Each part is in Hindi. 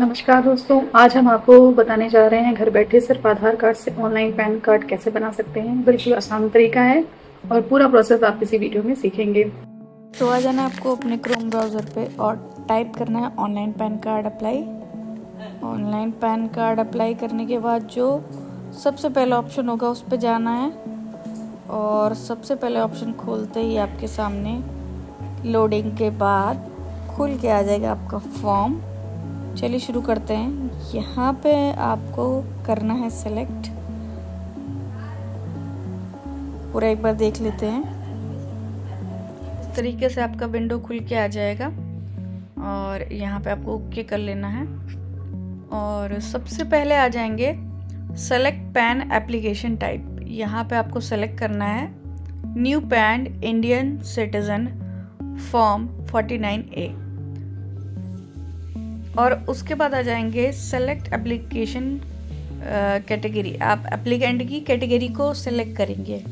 नमस्कार दोस्तों, आज हम आपको बताने जा रहे हैं घर बैठे सिर्फ आधार कार्ड से ऑनलाइन पैन कार्ड कैसे बना सकते हैं। बिल्कुल आसान तरीका है और पूरा प्रोसेस आप इसी वीडियो में सीखेंगे। तो आ जाना आपको अपने क्रोम ब्राउज़र पे और टाइप करना है online pan card apply. Online pan card apply करने के बाद जो सबसे पहला ऑप्शन होगा उस पर जाना है और सबसे पहले ऑप्शन खोलते ही आपके सामने लोडिंग के बाद खुल के आ जाएगा आपका फॉर्म। चलिए शुरू करते हैं। यहाँ पे आपको करना है सेलेक्ट। पूरा एक बार देख लेते हैं। इस तरीके से आपका विंडो खुल के आ जाएगा और यहाँ पे आपको ओके कर लेना है और सबसे पहले आ जाएंगे सेलेक्ट पैन एप्लीकेशन टाइप। यहाँ पे आपको सेलेक्ट करना है new pan Indian citizen form 49A और उसके बाद आ जाएंगे सेलेक्ट एप्लीकेशन कैटेगरी। आप एप्लीकेंट की कैटेगरी को सेलेक्ट करेंगे।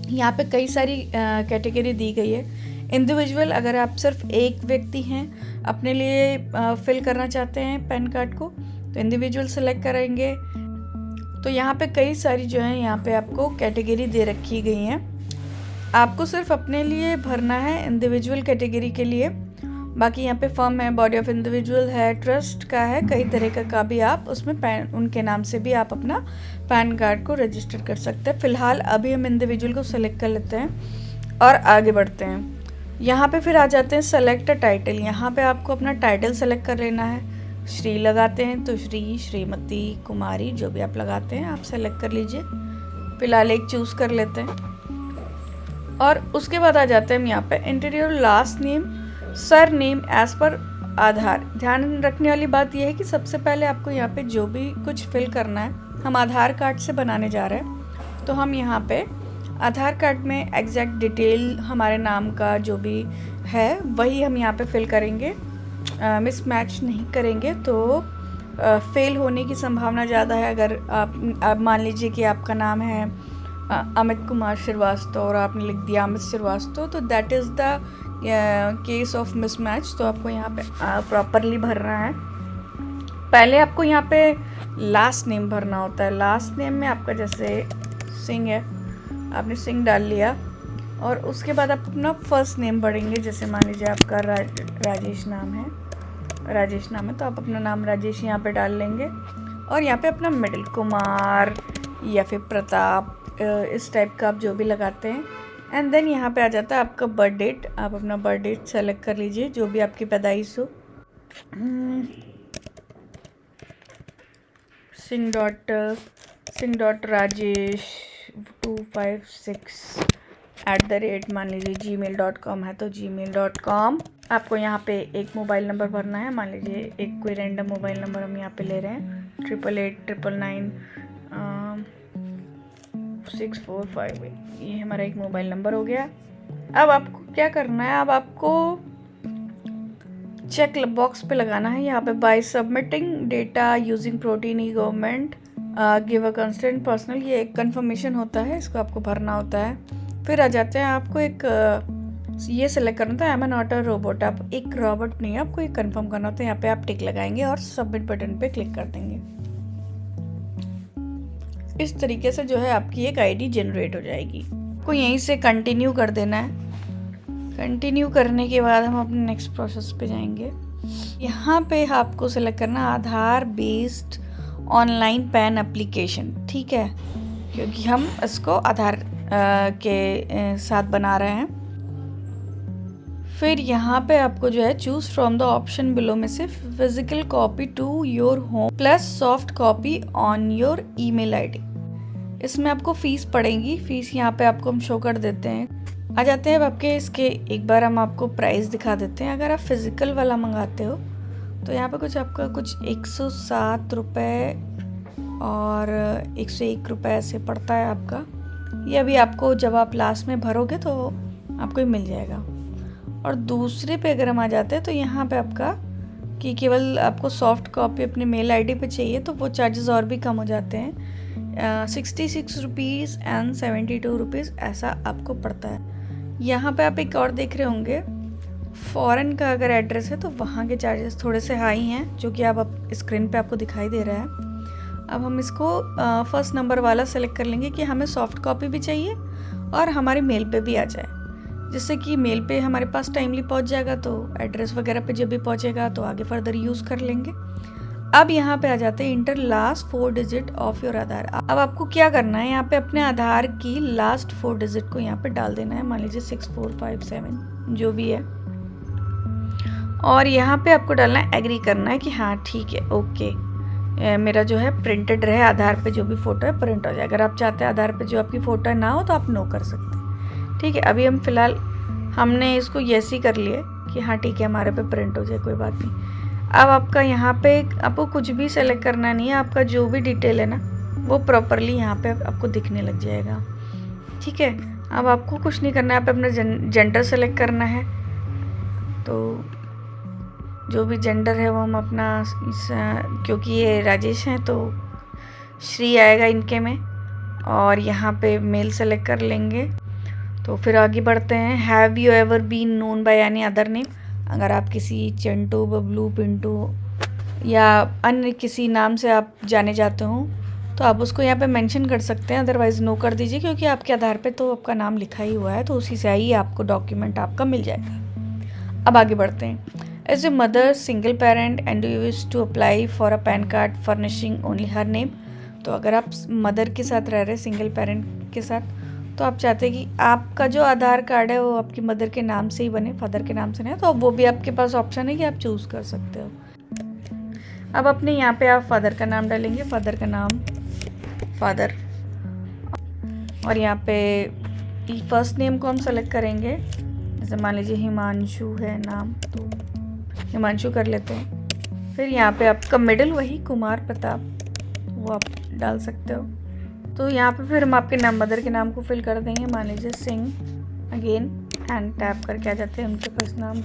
यहाँ पे कई सारी कैटेगरी दी गई है। इंडिविजुअल, अगर आप सिर्फ एक व्यक्ति हैं अपने लिए फिल करना चाहते हैं पैन कार्ड को तो इंडिविजुअल सेलेक्ट करेंगे। तो यहाँ पे कई सारी जो है यहाँ पे आपको कैटेगरी दे रखी गई हैं। आपको सिर्फ अपने लिए भरना है इंडिविजुअल कैटेगरी के लिए। बाकी यहाँ पे फर्म है, बॉडी ऑफ इंडिविजुअल है, ट्रस्ट का है, कई तरह का भी आप उसमें पैन उनके नाम से भी आप अपना पैन कार्ड को रजिस्टर कर सकते हैं। फ़िलहाल अभी हम इंडिविजुअल को सेलेक्ट कर लेते हैं और आगे बढ़ते हैं। यहाँ पे फिर आ जाते हैं सेलेक्ट अ टाइटल। यहाँ पे आपको अपना टाइटल सेलेक्ट कर लेना है। श्री लगाते हैं तो श्री, श्रीमती, कुमारी, जो भी आप लगाते हैं आप सेलेक्ट कर लीजिए। फ़िलहाल एक चूज़ कर लेते हैं और उसके बाद आ जाते हैं हम यहाँ पे enter your last name surname as per Aadhaar. ध्यान रखने वाली बात यह है कि सबसे पहले आपको यहाँ पे जो भी कुछ फिल करना है, हम आधार कार्ड से बनाने जा रहे हैं तो हम यहाँ पे आधार कार्ड में एग्जैक्ट डिटेल हमारे नाम का जो भी है वही हम यहाँ पे फिल करेंगे। मिसमैच नहीं करेंगे तो फेल होने की संभावना ज़्यादा है। अगर आप मान लीजिए कि आपका नाम है अमित कुमार श्रीवास्तव और आपने लिख दिया अमित श्रीवास्तव तो that is the case of mismatch. तो आपको यहाँ पे प्रॉपरली भरना है। पहले आपको यहाँ पे लास्ट नेम भरना होता है। लास्ट नेम में आपका जैसे सिंह है, आपने सिंह डाल लिया और उसके बाद आप अपना फर्स्ट नेम भरेंगे। जैसे मान लीजिए आपका राजेश नाम है तो आप अपना नाम राजेश यहाँ पे डाल लेंगे और यहाँ पे अपना मिडिल कुमार या फिर प्रताप, इस टाइप का आप जो भी लगाते हैं। एंड देन यहाँ पे आ जाता है आपका बर्थ डेट। आप अपना बर्थ डेट सेलेक्ट कर लीजिए जो भी आपकी पैदाइश हो। सिंह डॉट राजेश 256 मान लीजिए gmail.com है तो gmail.com। आपको यहाँ पे एक मोबाइल नंबर भरना है। मान लीजिए एक कोई रैंडम मोबाइल नंबर हम यहाँ पे ले रहे हैं 88899645। ये हमारा एक मोबाइल नंबर हो गया। अब आपको क्या करना है, अब आपको चेक बॉक्स पे लगाना है यहाँ पे by submitting data using Protean e government give a constant personal. ये एक कंफर्मेशन होता है, इसको आपको भरना होता है। फिर आ जाते हैं आपको एक ये सेलेक्ट करना था I am not a robot. आप एक रोबोट नहीं है, आपको ये कंफर्म करना होता है। यहाँ पे आप टिक लगाएंगे और सबमिट बटन पे क्लिक कर देंगे। इस तरीके से जो है आपकी एक आईडी जनरेट हो जाएगी। आपको यहीं से कंटिन्यू कर देना है। कंटिन्यू करने के बाद हम अपने नेक्स्ट प्रोसेस पे जाएंगे। यहाँ पे आपको सेलेक्ट करना आधार बेस्ड ऑनलाइन पैन एप्लीकेशन, ठीक है, क्योंकि हम इसको आधार के साथ बना रहे हैं। फिर यहाँ पे आपको जो है choose from the option below में से physical copy to your home plus soft copy on your email ID. इसमें आपको फीस पड़ेगी। फीस यहाँ पे आपको हम शो कर देते हैं। आ जाते हैं अब आपके इसके एक बार हम आपको प्राइस दिखा देते हैं। अगर आप फिजिकल वाला मंगाते हो तो यहाँ पे कुछ आपका कुछ 107 रुपये और 101 रुपये ऐसे पड़ता है आपका। ये अभी आपको जब आप लास्ट में भरोगे तो आपको ही मिल जाएगा। और दूसरे पे अगर हम आ जाते हैं तो यहाँ पे आपका कि केवल आपको सॉफ्ट कॉपी अपने मेल आईडी पे चाहिए तो वो चार्जेस और भी कम हो जाते हैं। 66 रुपीज़ एंड 72 रुपीज़ ऐसा आपको पड़ता है। यहाँ पे आप एक और देख रहे होंगे फ़ॉरेन का अगर एड्रेस है तो वहाँ के चार्जेस थोड़े से हाई हैं, जो कि आप स्क्रीन पे आपको दिखाई दे रहा है। अब हम इसको फर्स्ट नंबर वाला सेलेक्ट कर लेंगे कि हमें सॉफ्ट कॉपी भी चाहिए और हमारे मेल पे भी आ जाए, जिससे कि मेल पे हमारे पास टाइमली पहुंच जाएगा, तो एड्रेस वगैरह पे जब भी पहुंचेगा तो आगे फर्दर यूज़ कर लेंगे। अब यहाँ पे आ जाते हैं enter last 4 digit of your Aadhaar. अब आपको क्या करना है, यहाँ पे अपने आधार की लास्ट 4 डिजिट को यहाँ पे डाल देना है, मान लीजिए 6457 जो भी है, और यहाँ पे आपको डालना है एग्री करना है कि हाँ ठीक है, ओके, मेरा जो है प्रिंटेड रहे, आधार पे जो भी फ़ोटो है प्रिंट हो जाए। अगर आप चाहते हैं आधार पे जो आपकी फ़ोटो है ना हो तो आप नो कर सकते हैं। ठीक है, अभी हम फ़िलहाल हमने इसको यस ही कर लिए कि हाँ ठीक है हमारे पे प्रिंट हो जाए, कोई बात नहीं। अब आपका यहाँ पे आपको कुछ भी सेलेक्ट करना नहीं है, आपका जो भी डिटेल है ना वो प्रॉपरली यहाँ पे आपको दिखने लग जाएगा। ठीक है, अब आपको कुछ नहीं करना है, आप अपना जेंडर सेलेक्ट करना है, तो जो भी जेंडर है वो हम अपना क्योंकि ये राजेश हैं तो श्री आएगा इनके में, और यहाँ पे मेल सेलेक्ट कर लेंगे। तो फिर आगे बढ़ते हैं। Have you ever been known by any other name, अगर आप किसी चिंटू, बबलू, पिंटू या अन्य किसी नाम से आप जाने जाते हो तो आप उसको यहाँ पे मेंशन कर सकते हैं, अदरवाइज़ नो कर दीजिए, क्योंकि आपके आधार पे तो आपका नाम लिखा ही हुआ है, तो उसी से ही आपको डॉक्यूमेंट आपका मिल जाएगा। अब आगे बढ़ते हैं। As a mother single parent and you wish to apply for a PAN card furnishing only her name, तो अगर आप मदर के साथ रह रहे हैं, सिंगल पेरेंट के साथ, तो आप चाहते हैं कि आपका जो आधार कार्ड है वो आपकी मदर के नाम से ही बने, फादर के नाम से नहीं, तो वो भी आपके पास ऑप्शन है कि आप चूज़ कर सकते हो। अब अपने यहाँ पे आप फादर का नाम डालेंगे, फादर का नाम फादर, और यहाँ पे फर्स्ट नेम को हम सेलेक्ट करेंगे, जैसे मान लीजिए हिमांशु है नाम, तो हिमांशु कर लेते हैं। फिर यहाँ पे आपका मिडिल वही कुमार प्रताप, वो आप डाल सकते हो। तो यहाँ पे फिर हम आपके नाम, मदर के नाम को फिल कर देंगे, मान लीजिए सिंह अगेन, एंड टैप करके आ जाते हैं उनके फर्स्ट नाम,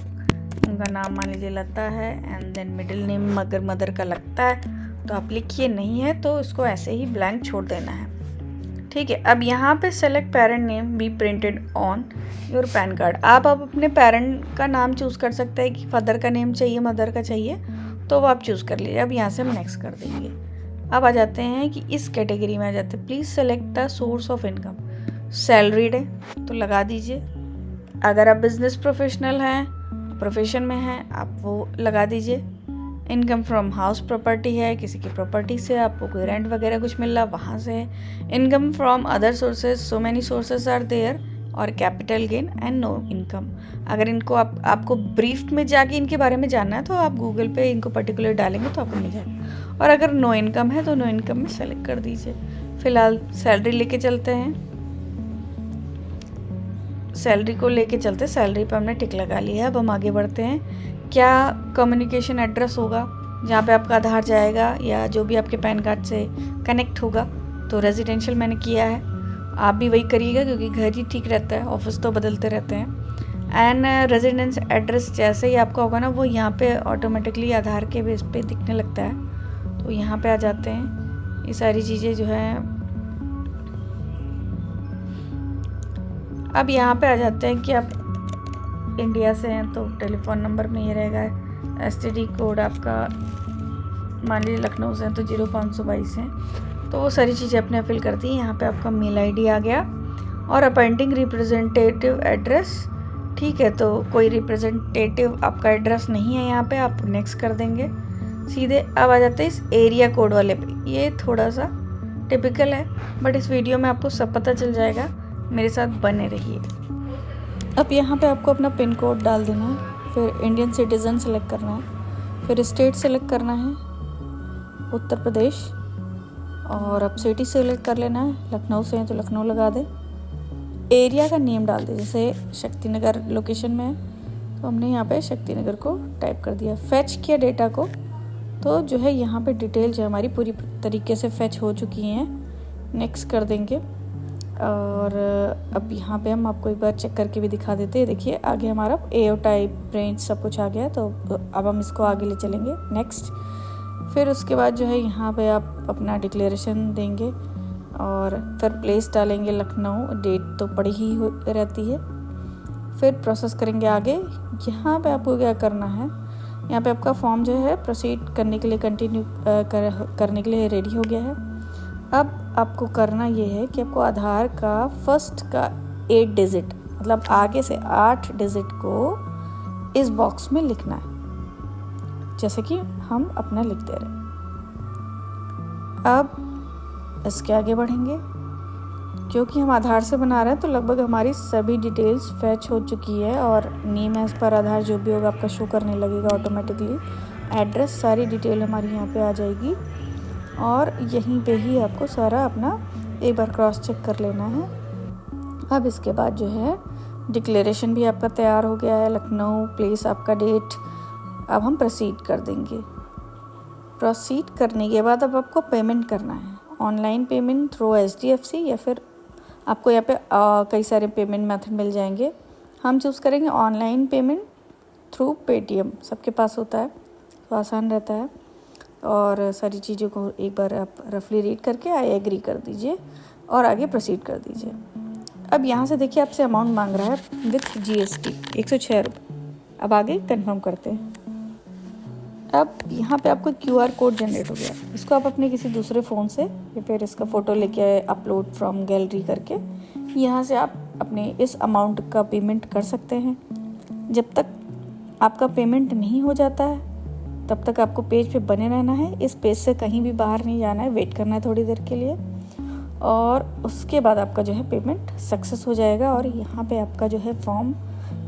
उनका नाम मान लीजिए लता है, एंड देन मिडिल नेम अगर मदर का लगता है तो आप लिखिए, नहीं है तो इसको ऐसे ही ब्लैंक छोड़ देना है। ठीक है, अब यहाँ पे select parent name be printed on your pan card. आप अपने पेरेंट का नाम चूज़ कर सकते हैं कि फादर का नेम चाहिए, मदर का चाहिए, तो वो आप चूज़ कर लीजिए। अब यहाँ से हम नेक्स्ट कर देंगे। अब आ जाते हैं कि इस कैटेगरी में आ जाते हैं, please select the source of income. Salaried है तो लगा दीजिए, अगर आप बिजनेस प्रोफेशनल हैं, प्रोफेशन में हैं, आप वो लगा दीजिए। इनकम फ्रॉम हाउस प्रॉपर्टी है, किसी की प्रॉपर्टी से आपको कोई रेंट वगैरह कुछ मिल रहा वहाँ से है। Income from other sources, so many sources are there, और capital gain and no income. अगर इनको आपको ब्रीफ में जाके इनके बारे में जानना है तो आप गूगल पे इनको पर्टिकुलर डालेंगे तो आपको मिल जाएगा, और अगर नो इनकम है तो नो इनकम में सेलेक्ट कर दीजिए। फिलहाल सैलरी लेके चलते हैं, सैलरी को लेके चलते, सैलरी पर हमने टिक लगा लिया है। अब हम आगे बढ़ते हैं। क्या कम्युनिकेशन एड्रेस होगा जहाँ पे आपका आधार जाएगा या जो भी आपके पैन कार्ड से कनेक्ट होगा, तो रेजिडेंशियल मैंने किया है, आप भी वही करिएगा क्योंकि घर ही ठीक रहता है, ऑफिस तो बदलते रहते हैं। एंड रेजिडेंस एड्रेस जैसे ही आपका होगा ना, वो यहाँ पे ऑटोमेटिकली आधार के बेस पे दिखने लगता है, तो यहाँ पे आ जाते हैं। ये सारी चीज़ें जो है, अब यहाँ पे आ जाते हैं कि आप इंडिया से हैं तो टेलीफोन नंबर में ये रहेगा। STD कोड आपका मान लीजिए लखनऊ से हैं तो 0522 है, तो वो सारी चीज़ें आपने फिल कर दी। यहाँ पे आपका मेल ID आ गया, और अपॉइंटिंग रिप्रेजेंटेटिव एड्रेस, ठीक है, तो कोई रिप्रेजेंटेटिव आपका एड्रेस नहीं है यहाँ पे, आप नेक्स्ट कर देंगे सीधे। अब आ जाते हैं इस एरिया कोड वाले पे, ये थोड़ा सा टिपिकल है बट इस वीडियो में आपको सब पता चल जाएगा, मेरे साथ बने रहिए। अब यहाँ पे आपको अपना पिन कोड डाल देना है, फिर इंडियन सिटीज़न सेलेक्ट करना है, फिर स्टेट सेलेक्ट करना है उत्तर प्रदेश, और अब सिटी सेलेक्ट कर लेना है, लखनऊ से हैं तो लखनऊ लगा दे। एरिया का नेम डाल दे, जैसे शक्तिनगर लोकेशन में है तो हमने यहाँ पे शक्तिनगर को टाइप कर दिया। फैच किया डेटा को, तो जो है यहाँ पे डिटेल जो हमारी पूरी तरीके से फैच हो चुकी हैं, नेक्स्ट कर देंगे। और अब यहाँ पे हम आपको एक बार चेक करके भी दिखा देते हैं। देखिए आगे हमारा AO टाइप रेंज सब कुछ आ गया, तो अब हम इसको आगे ले चलेंगे नेक्स्ट। फिर उसके बाद जो है यहाँ पे आप अपना डिक्लेरेशन देंगे और फिर प्लेस डालेंगे लखनऊ, डेट तो पड़ी ही रहती है। फिर प्रोसेस करेंगे आगे। यहाँ पे आपको क्या करना है, यहाँ पे आपका फॉर्म जो है प्रोसीड करने के लिए कंटिन्यू करने के लिए रेडी हो गया है। अब आपको करना ये है कि आपको आधार का फर्स्ट का 8 डिजिट, मतलब आगे से 8 डिजिट को इस बॉक्स में लिखना है, जैसे कि हम अपना लिख दे रहे हैं। अब इसके आगे बढ़ेंगे। क्योंकि हम आधार से बना रहे हैं तो लगभग हमारी सभी डिटेल्स फैच हो चुकी है और नेम एज पर आधार जो भी होगा आपका शो करने लगेगा ऑटोमेटिकली। एड्रेस सारी डिटेल हमारी यहाँ पे आ जाएगी और यहीं पे ही आपको सारा अपना एक बार क्रॉस चेक कर लेना है। अब इसके बाद जो है डिक्लेरेशन भी आपका तैयार हो गया है, लखनऊ, प्लेस आपका, डेट। अब हम प्रोसीड कर देंगे। प्रोसीड करने के बाद अब आपको पेमेंट करना है, ऑनलाइन पेमेंट थ्रू HDFC या फिर आपको यहाँ पे कई सारे पेमेंट मेथड मिल जाएंगे। हम चूज़ करेंगे ऑनलाइन पेमेंट थ्रू पेटीएम, सबके पास होता है तो आसान रहता है। और सारी चीज़ों को एक बार आप रफली रीड करके आई एग्री कर दीजिए और आगे प्रोसीड कर दीजिए। अब यहाँ से देखिए आपसे अमाउंट मांग रहा है विथ GST 106 रुपये। अब आगे कंफर्म करते हैं। अब यहाँ पे आपको QR कोड जनरेट हो गया, इसको आप अपने किसी दूसरे फ़ोन से या फिर इसका फ़ोटो लेके अपलोड फ्रॉम गैलरी करके यहाँ से आप अपने इस अमाउंट का पेमेंट कर सकते हैं। जब तक आपका पेमेंट नहीं हो जाता है तब तक आपको पेज पे बने रहना है। इस पेज से कहीं भी बाहर नहीं जाना है, वेट करना है थोड़ी देर के लिए और उसके बाद आपका जो है पेमेंट सक्सेस हो जाएगा और यहाँ पे आपका जो है फॉर्म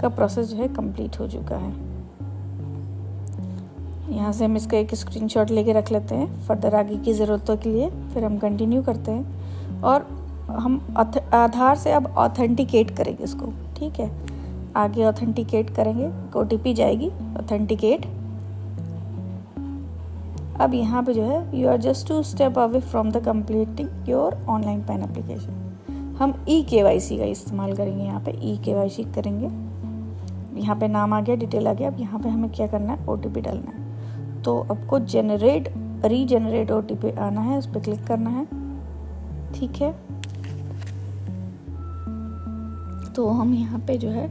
का प्रोसेस जो है कंप्लीट हो चुका है। यहाँ से हम इसका एक स्क्रीनशॉट लेके रख लेते हैं फर्दर आगे की ज़रूरतों के लिए। फिर हम कंटिन्यू करते हैं और हम आधार से अब ऑथेंटिकेट करेंगे इसको, ठीक है। आगे ऑथेंटिकेट करेंगे, OTP जाएगी ऑथेंटिकेट। अब यहाँ पे जो है you are just 2 step away from the completing your online PAN application. हम eKYC का इस्तेमाल करेंगे, यहाँ पे eKYC करेंगे। यहाँ पे नाम आ गया, डिटेल आ गया। अब यहाँ पे हमें क्या करना है, OTP डालना है। तो आपको रीजनरेट OTP आना है, उस पर क्लिक करना है, ठीक है। तो हम यहाँ पे जो है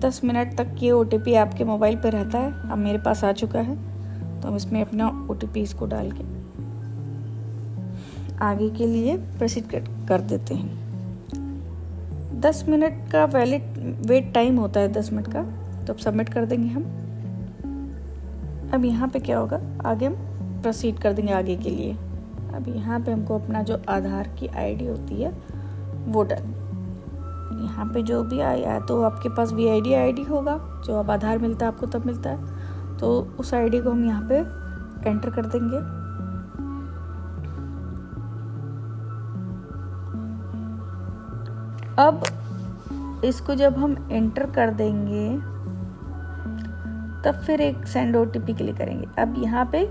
10 मिनट तक ये OTP आपके मोबाइल पे रहता है। अब मेरे पास आ चुका है तो हम इसमें अपना OTP इसको डाल के आगे के लिए प्रोसीड कर देते हैं। 10 मिनट का वेट टाइम होता है, 10 मिनट का। तो अब सबमिट कर देंगे हम। अब यहाँ पे क्या होगा, आगे हम प्रोसीड कर देंगे आगे के लिए। अब यहाँ पे हमको अपना जो आधार की ID होती है वो डालनी। यहाँ पे जो भी आया तो आपके पास VID ID होगा, जो अब आधार मिलता है आपको तब मिलता है, तो उस ID को हम यहाँ पे एंटर कर देंगे। अब इसको जब हम एंटर कर देंगे तब फिर एक सेंड OTP क्लिक करेंगे। अब यहाँ पे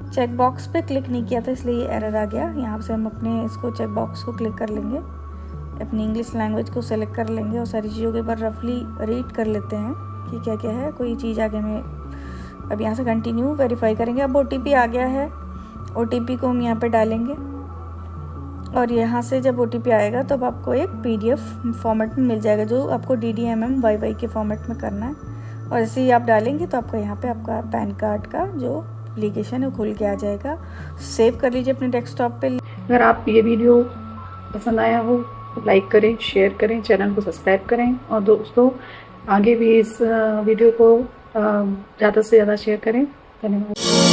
चेक बॉक्स पे क्लिक नहीं किया था इसलिए ये एरर आ गया। यहाँ से हम अपने इसको चेक बॉक्स को क्लिक कर लेंगे, अपनी इंग्लिश लैंग्वेज को सेलेक्ट कर लेंगे और सारी चीज़ों के बार रफली रीड कर लेते हैं कि क्या क्या है, कोई चीज़ आगे में। अब यहाँ से कंटिन्यू वेरीफाई करेंगे। अब OTP आ गया है, OTP को हम यहाँ पे डालेंगे और यहाँ से जब OTP आएगा तो अब आपको एक PDF फॉर्मेट में मिल जाएगा, जो आपको DDMM YY के फॉर्मेट में करना है। और ऐसे ही आप डालेंगे तो आपका यहाँ पे आपका पैन कार्ड का जो एप्लीकेशन है वो खुल के आ जाएगा। सेव कर लीजिए अपने डेस्कटॉप पे। अगर आप ये वीडियो पसंद आया हो तो लाइक करें, शेयर करें, चैनल को सब्सक्राइब करें और दोस्तों आगे भी इस वीडियो को ज़्यादा से ज़्यादा शेयर करें। धन्यवाद।